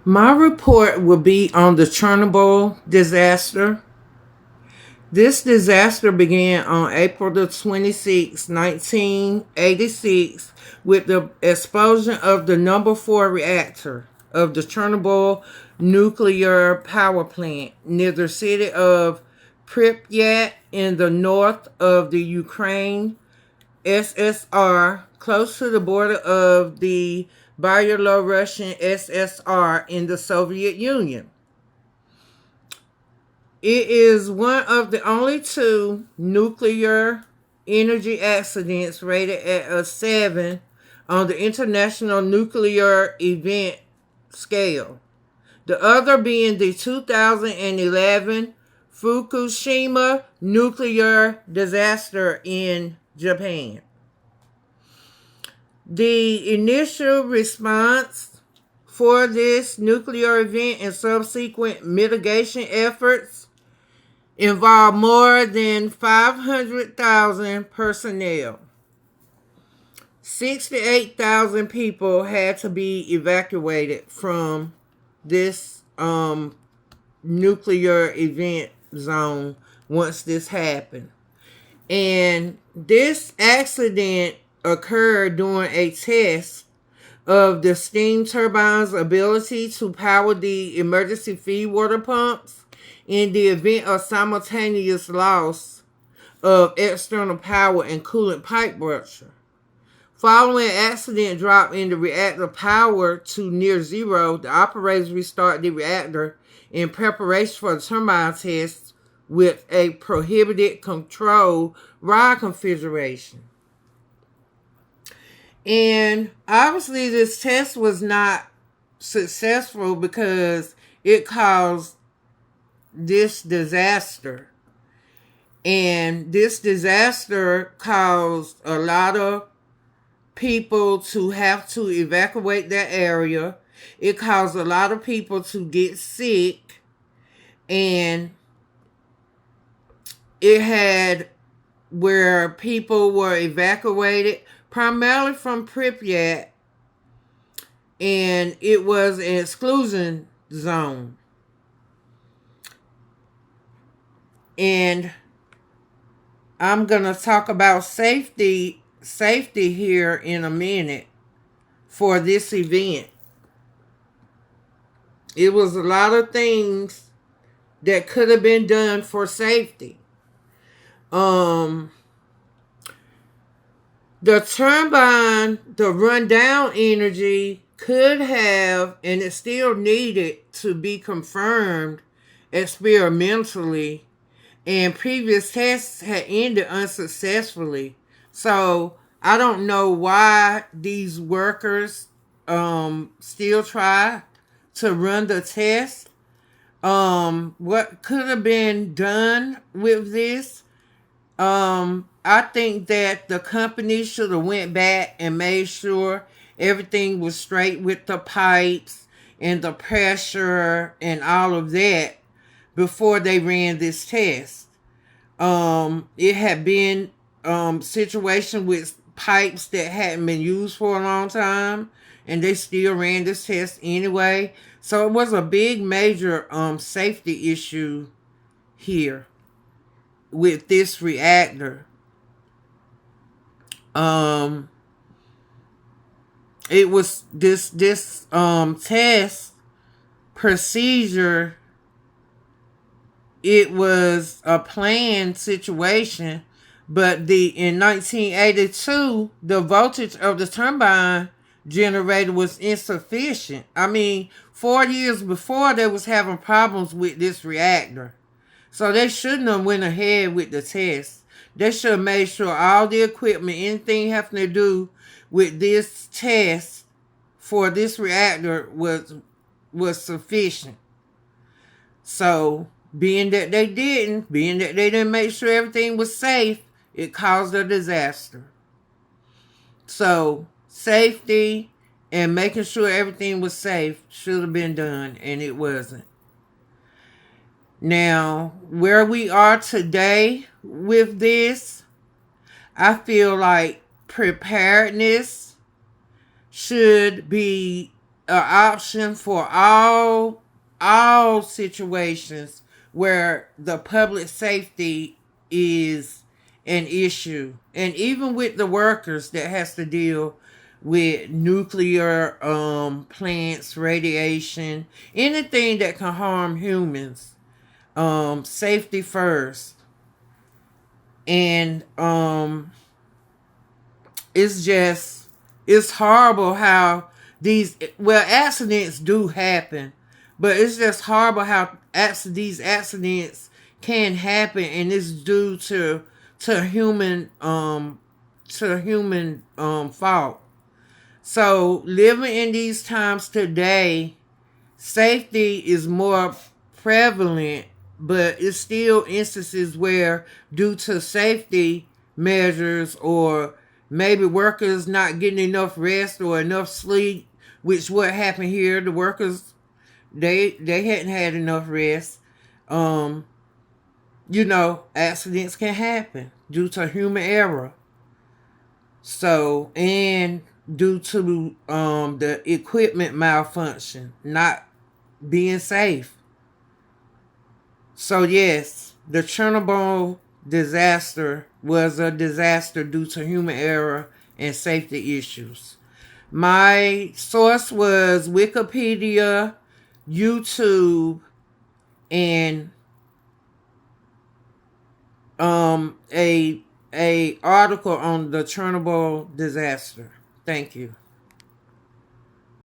My report will be on the Chernobyl disaster. This disaster began on April the 26th, 1986, with the explosion of the number 4 reactor of the Chernobyl nuclear power plant near the city of Pripyat in the north of the Ukraine, SSR, close to the border of the Byelorussian SSR in the Soviet Union. It is one of the only two nuclear energy accidents rated at a 7 on the International Nuclear Event Scale. The other being the 2011 Fukushima nuclear disaster in Japan. The initial response for this nuclear event and subsequent mitigation efforts involved more than 500,000 personnel. 68,000 people had to be evacuated from this nuclear event zone once this happened. And this accident occurred during a test of the steam turbine's ability to power the emergency feed water pumps in the event of simultaneous loss of external power and coolant pipe rupture. Following an accident drop in the reactor power to near zero, the operators restarted the reactor in preparation for the turbine test with a prohibited control rod configuration. And obviously this test was not successful because it caused this disaster. And this disaster caused a lot of people to have to evacuate that area. It caused a lot of people to get sick. And it had where people were evacuated primarily from Pripyat, and it was an exclusion zone. And I'm going to talk about safety here in a minute for this event. It was a lot of things that could have been done for safety. The turbine, the rundown energy could have, and it still needed to be confirmed experimentally, and previous tests had ended unsuccessfully. So I don't know why these workers still try to run the test. What could have been done with this? I think that the company should have went back and made sure everything was straight with the pipes and the pressure and all of that before they ran this test. It had been situation with pipes that hadn't been used for a long time, and they still ran this test anyway. So it was a big major safety issue here with this reactor. It was this test procedure. It was a planned situation, but in 1982, the voltage of the turbine generator was insufficient. I mean, 4 years before, they was having problems with this reactor. So they shouldn't have went ahead with the test. They should have made sure all the equipment, anything having to do with this test for this reactor was sufficient. So being that they didn't make sure everything was safe, it caused a disaster. So safety and making sure everything was safe should have been done, and it wasn't. Now, where we are today with this, I feel like preparedness should be an option for all situations where the public safety is an issue, and even with the workers that has to deal with nuclear plants, radiation, anything that can harm humans. Safety first. And it's horrible how accidents do happen, but it's just horrible how these accidents can happen, and it's due to human fault. So living in these times today, safety is more prevalent, but it's still instances where, due to safety measures, or maybe workers not getting enough rest or enough sleep, which what happened here, the workers, they hadn't had enough rest. Accidents can happen due to human error. So, and due to the equipment malfunction, not being safe. So yes, the Chernobyl disaster was a disaster due to human error and safety issues. My source was Wikipedia, YouTube, and a article on the Chernobyl disaster. Thank you.